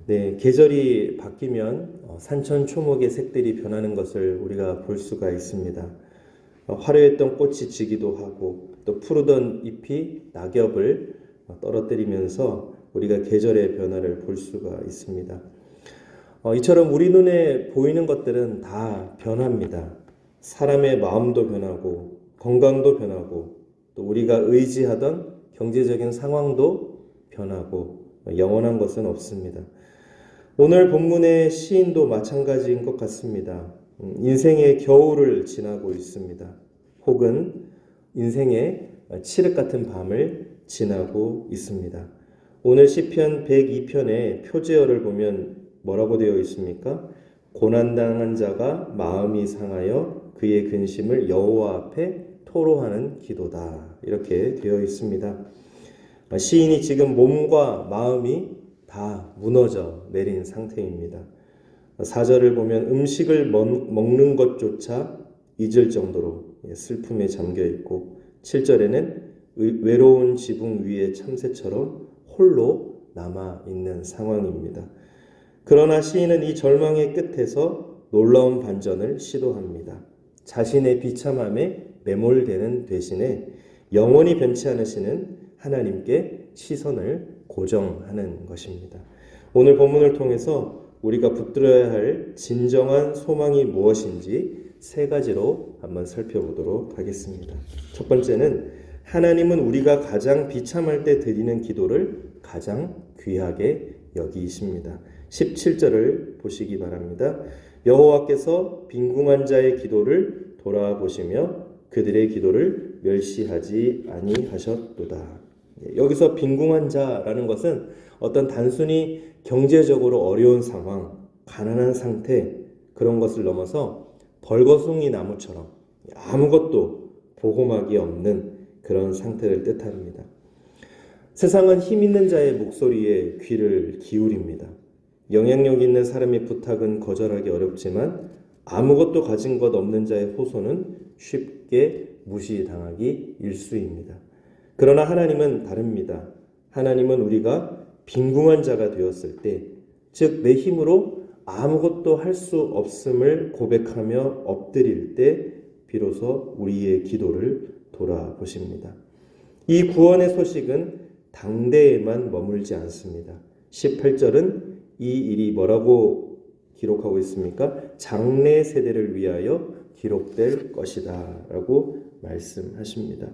네, 계절이 바뀌면 산천초목의 색들이 변하는 것을 우리가 볼 수가 있습니다. 화려했던 꽃이 지기도 하고 또 푸르던 잎이 낙엽을 떨어뜨리면서 우리가 계절의 변화를 볼 수가 있습니다. 이처럼 우리 눈에 보이는 것들은 다 변합니다. 사람의 마음도 변하고 건강도 변하고 또 우리가 의지하던 경제적인 상황도 변하고 영원한 것은 없습니다. 오늘 본문의 시인도 마찬가지인 것 같습니다. 인생의 겨울을 지나고 있습니다. 혹은 인생의 칠흑 같은 밤을 지나고 있습니다. 오늘 시편 102편의 표제어를 보면 뭐라고 되어 있습니까? 고난당한 자가 마음이 상하여 그의 근심을 여호와 앞에 토로하는 기도다. 이렇게 되어 있습니다. 시인이 지금 몸과 마음이 다 무너져 내린 상태입니다. 4절을 보면 음식을 먹는 것조차 잊을 정도로 슬픔에 잠겨 있고 7절에는 외로운 지붕 위에 참새처럼 홀로 남아 있는 상황입니다. 그러나 시인은 이 절망의 끝에서 놀라운 반전을 시도합니다. 자신의 비참함에 매몰되는 대신에 영원히 변치 않으시는 하나님께 시선을 고정하는 것입니다. 오늘 본문을 통해서 우리가 붙들어야 할 진정한 소망이 무엇인지 세 가지로 한번 살펴보도록 하겠습니다. 첫 번째는 하나님은 우리가 가장 비참할 때 드리는 기도를 가장 귀하게 여기십니다. 17절을 보시기 바랍니다. 여호와께서 빈궁한 자의 기도를 돌아보시며 그들의 기도를 멸시하지 아니하셨도다. 여기서 빈궁한 자라는 것은 어떤 단순히 경제적으로 어려운 상황, 가난한 상태 그런 것을 넘어서 벌거숭이 나무처럼 아무것도 보호막이 없는 그런 상태를 뜻합니다. 세상은 힘 있는 자의 목소리에 귀를 기울입니다. 영향력 있는 사람의 부탁은 거절하기 어렵지만 아무것도 가진 것 없는 자의 호소는 쉽게 무시당하기 일쑤입니다. 그러나 하나님은 다릅니다. 하나님은 우리가 빈궁한 자가 되었을 때, 즉 내 힘으로 아무것도 할 수 없음을 고백하며 엎드릴 때 비로소 우리의 기도를 돌아보십니다. 이 구원의 소식은 당대에만 머물지 않습니다. 18절은 이 일이 뭐라고 기록하고 있습니까? 장래 세대를 위하여 기록될 것이다 라고 말씀하십니다.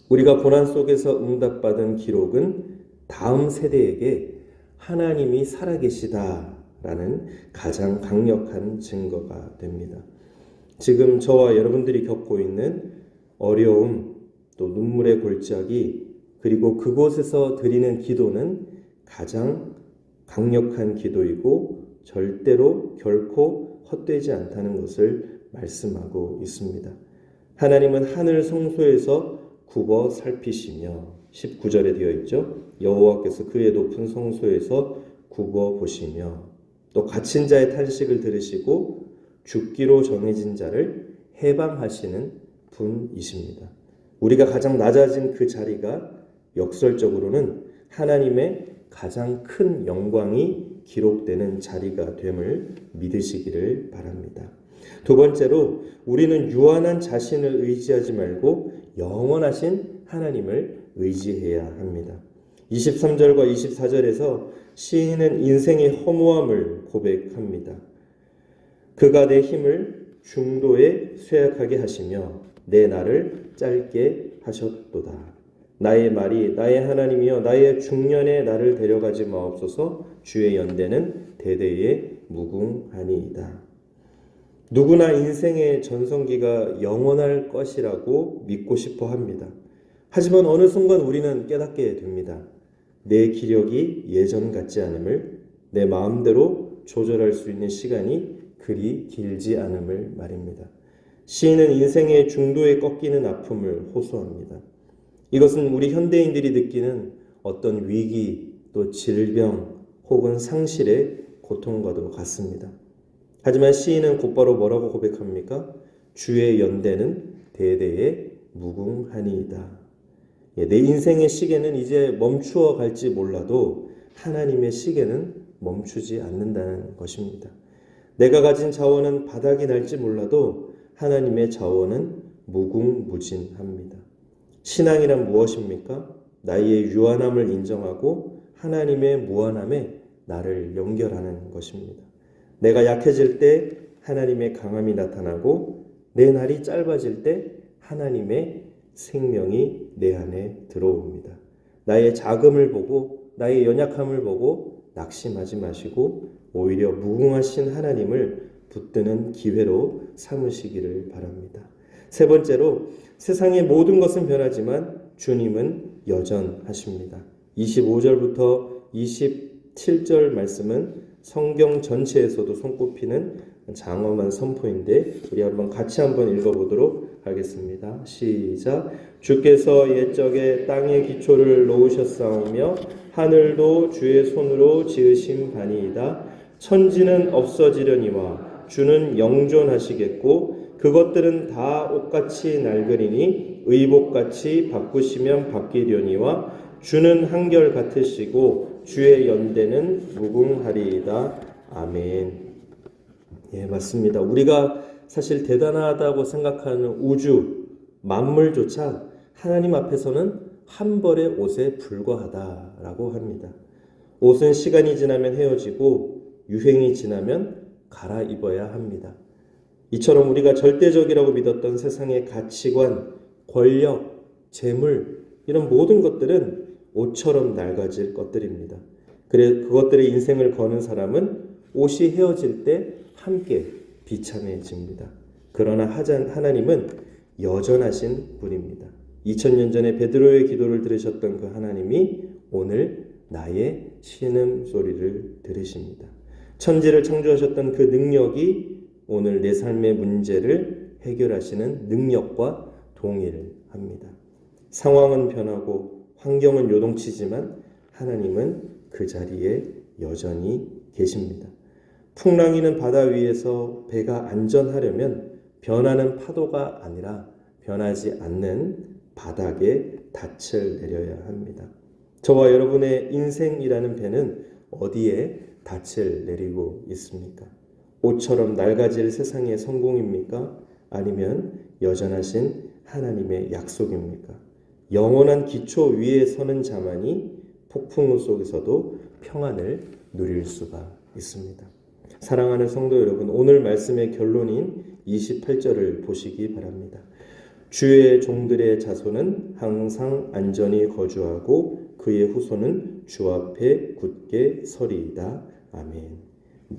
우리가 고난 속에서 응답받은 기록은 다음 세대에게 하나님이 살아계시다라는 가장 강력한 증거가 됩니다. 지금 저와 여러분들이 겪고 있는 어려움, 또 눈물의 골짜기, 그리고 그곳에서 드리는 기도는 가장 강력한 기도이고 절대로 결코 헛되지 않다는 것을 말씀하고 있습니다. 하나님은 하늘 성소에서 굽어 살피시며 19절에 되어 있죠. 여호와께서 그의 높은 성소에서 굽어 보시며 또 갇힌 자의 탄식을 들으시고 죽기로 정해진 자를 해방하시는 분이십니다. 우리가 가장 낮아진 그 자리가 역설적으로는 하나님의 가장 큰 영광이 기록되는 자리가 됨을 믿으시기를 바랍니다. 두 번째로 우리는 유한한 자신을 의지하지 말고 영원하신 하나님을 의지해야 합니다. 23절과 24절에서 시인은 인생의 허무함을 고백합니다. 그가 내 힘을 중도에 쇠약하게 하시며 내 날을 짧게 하셨도다. 나의 말이 나의 하나님이여 나의 중년에 나를 데려가지 마옵소서. 주의 연대는 대대에 무궁하니이다. 누구나 인생의 전성기가 영원할 것이라고 믿고 싶어 합니다. 하지만 어느 순간 우리는 깨닫게 됩니다. 내 기력이 예전 같지 않음을, 내 마음대로 조절할 수 있는 시간이 그리 길지 않음을 말입니다. 시인은 인생의 중도에 꺾이는 아픔을 호소합니다. 이것은 우리 현대인들이 느끼는 어떤 위기, 또 질병 혹은 상실의 고통과도 같습니다. 하지만 시인은 곧바로 뭐라고 고백합니까? 주의 연대는 대대에 무궁하니이다. 내 인생의 시계는 이제 멈추어 갈지 몰라도 하나님의 시계는 멈추지 않는다는 것입니다. 내가 가진 자원은 바닥이 날지 몰라도 하나님의 자원은 무궁무진합니다. 신앙이란 무엇입니까? 나의 유한함을 인정하고 하나님의 무한함에 나를 연결하는 것입니다. 내가 약해질 때 하나님의 강함이 나타나고 내 날이 짧아질 때 하나님의 생명이 내 안에 들어옵니다. 나의 작음을 보고 나의 연약함을 보고 낙심하지 마시고 오히려 무궁하신 하나님을 붙드는 기회로 삼으시기를 바랍니다. 세 번째로 세상의 모든 것은 변하지만 주님은 여전하십니다. 25절부터 27절 말씀은 성경 전체에서도 손꼽히는 장엄한 선포인데 우리 같이 한번 읽어보도록 하겠습니다. 시작. 주께서 옛적에 땅의 기초를 놓으셨사오며 하늘도 주의 손으로 지으신 바니이다. 천지는 없어지려니와 주는 영존하시겠고 그것들은 다 옷같이 낡으리니 의복같이 바꾸시면 바뀌려니와 주는 한결같으시고 주의 연대는 무궁하리이다. 아멘. 예, 맞습니다. 우리가 사실 대단하다고 생각하는 우주, 만물조차 하나님 앞에서는 한 벌의 옷에 불과하다라고 합니다. 옷은 시간이 지나면 헤어지고 유행이 지나면 갈아입어야 합니다. 이처럼 우리가 절대적이라고 믿었던 세상의 가치관, 권력, 재물 이런 모든 것들은 옷처럼 낡아질 것들입니다. 그것들의 인생을 거는 사람은 옷이 헤어질 때 함께 비참해집니다. 그러나 하나님은 여전하신 분입니다. 2000년 전에 베드로의 기도를 들으셨던 그 하나님이 오늘 나의 신음소리를 들으십니다. 천지를 창조하셨던 그 능력이 오늘 내 삶의 문제를 해결하시는 능력과 동일합니다. 상황은 변하고 환경은 요동치지만 하나님은 그 자리에 여전히 계십니다. 풍랑이는 바다 위에서 배가 안전하려면 변하는 파도가 아니라 변하지 않는 바닥에 닻을 내려야 합니다. 저와 여러분의 인생이라는 배는 어디에 닻을 내리고 있습니까? 옷처럼 낡아질 세상의 성공입니까? 아니면 여전하신 하나님의 약속입니까? 영원한 기초 위에 서는 자만이 폭풍우 속에서도 평안을 누릴 수가 있습니다. 사랑하는 성도 여러분, 오늘 말씀의 결론인 28절을 보시기 바랍니다. 주의 종들의 자손은 항상 안전히 거주하고 그의 후손은 주 앞에 굳게 서리이다. 아멘.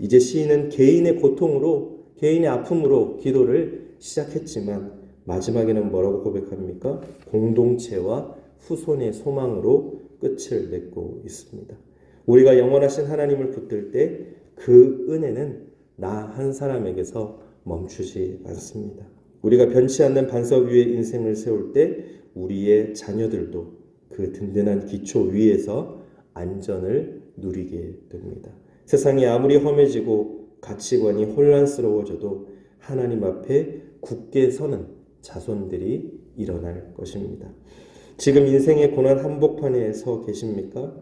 이제 시인은 개인의 고통으로, 개인의 아픔으로 기도를 시작했지만 마지막에는 뭐라고 고백합니까? 공동체와 후손의 소망으로 끝을 맺고 있습니다. 우리가 영원하신 하나님을 붙들 때 그 은혜는 나 한 사람에게서 멈추지 않습니다. 우리가 변치 않는 반석 위에 인생을 세울 때 우리의 자녀들도 그 든든한 기초 위에서 안전을 누리게 됩니다. 세상이 아무리 험해지고 가치관이 혼란스러워져도 하나님 앞에 굳게 서는 자손들이 일어날 것입니다. 지금 인생의 고난 한복판에 서 계십니까?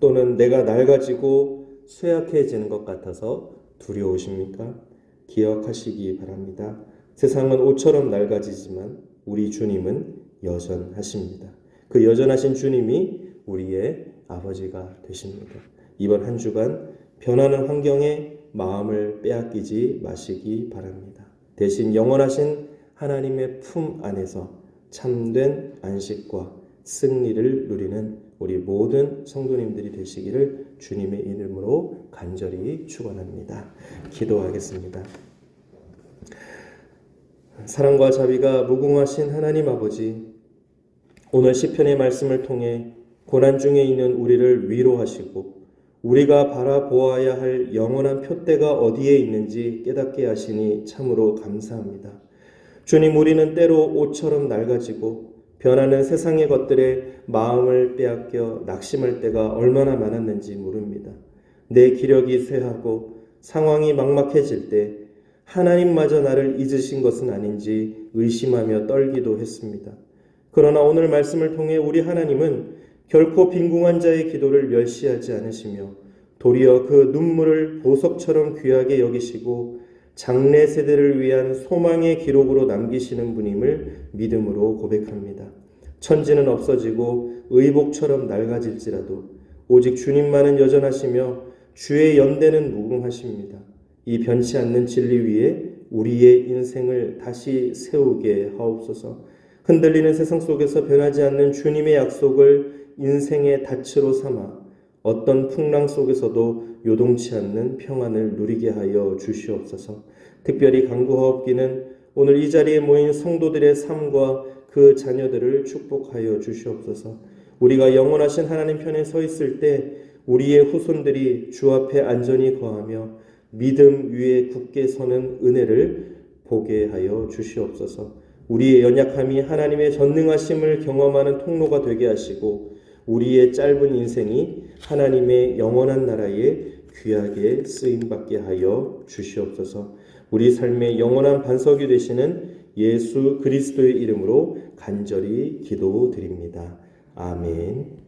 또는 내가 낡아지고 쇠약해지는 것 같아서 두려우십니까? 기억하시기 바랍니다. 세상은 옷처럼 낡아지지만 우리 주님은 여전하십니다. 그 여전하신 주님이 우리의 아버지가 되십니다. 이번 한 주간 변하는 환경에 마음을 빼앗기지 마시기 바랍니다. 대신 영원하신 하나님의 품 안에서 참된 안식과 승리를 누리는 우리 모든 성도님들이 되시기를 주님의 이름으로 간절히 축원합니다. 기도하겠습니다. 사랑과 자비가 무궁하신 하나님 아버지, 오늘 시편의 말씀을 통해 고난 중에 있는 우리를 위로하시고 우리가 바라보아야 할 영원한 표대가 어디에 있는지 깨닫게 하시니 참으로 감사합니다. 주님, 우리는 때로 옷처럼 낡아지고 변하는 세상의 것들에 마음을 빼앗겨 낙심할 때가 얼마나 많았는지 모릅니다. 내 기력이 쇠하고 상황이 막막해질 때 하나님마저 나를 잊으신 것은 아닌지 의심하며 떨기도 했습니다. 그러나 오늘 말씀을 통해 우리 하나님은 결코 빈궁한 자의 기도를 멸시하지 않으시며 도리어 그 눈물을 보석처럼 귀하게 여기시고 장래 세대를 위한 소망의 기록으로 남기시는 분임을 믿음으로 고백합니다. 천지는 없어지고 의복처럼 낡아질지라도 오직 주님만은 여전하시며 주의 연대는 무궁하십니다. 이 변치 않는 진리 위에 우리의 인생을 다시 세우게 하옵소서. 흔들리는 세상 속에서 변하지 않는 주님의 약속을 인생의 닻으로 삼아 어떤 풍랑 속에서도 요동치 않는 평안을 누리게 하여 주시옵소서. 특별히 간구하옵기는 오늘 이 자리에 모인 성도들의 삶과 그 자녀들을 축복하여 주시옵소서. 우리가 영원하신 하나님 편에 서 있을 때 우리의 후손들이 주 앞에 안전히 거하며 믿음 위에 굳게 서는 은혜를 보게 하여 주시옵소서. 우리의 연약함이 하나님의 전능하심을 경험하는 통로가 되게 하시고 우리의 짧은 인생이 하나님의 영원한 나라에 귀하게 쓰임받게 하여 주시옵소서. 우리 삶의 영원한 반석이 되시는 예수 그리스도의 이름으로 간절히 기도드립니다. 아멘.